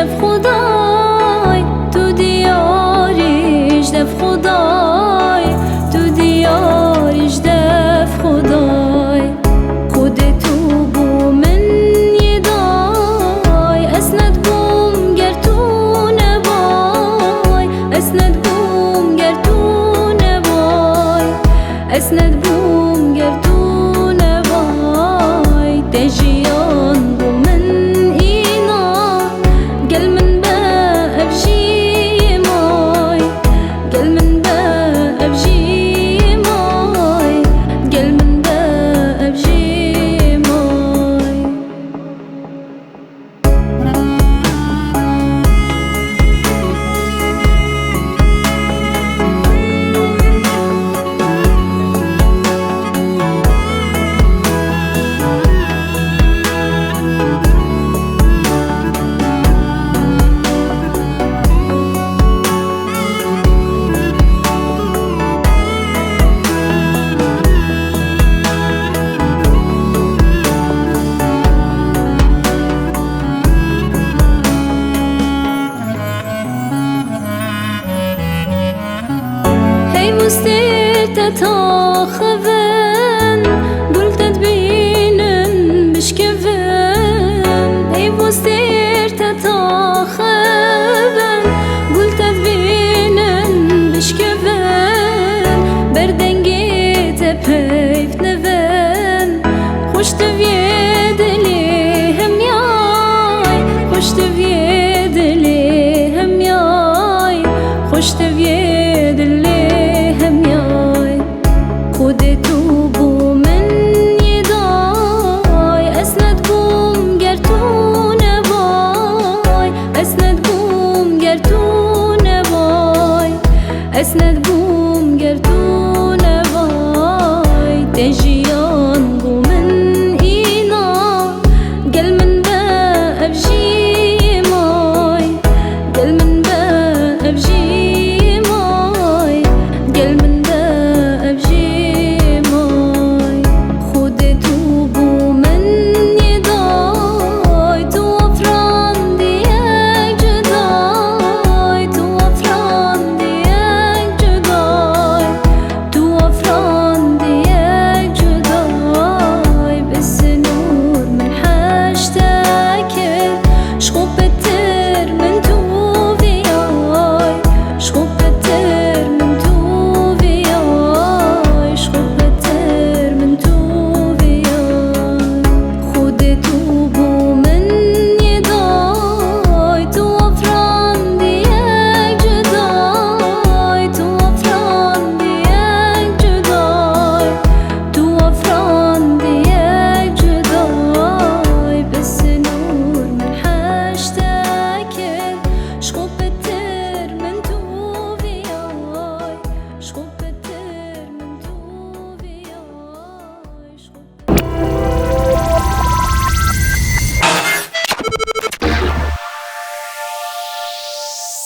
دف خدای تو دیاریش دف خدای تو دیاریش دف خدای خود تو بو من یدای اسند بوم گر تو نبای اسند بوم گر تو نبای اسند بوم گر تو نبای تجیان بو من اینا گل من با ابجی مای گل من با ابجی مای گل من با ابجی مای مستيت تاخذن قلت تبينن بشكفن هي مستيت تاخذن قلت تبينن بشكفن بردن جيت بهيف نذن خوش تفيد ليهم ياي خوش تفيد ليهم ياي خوش تفيد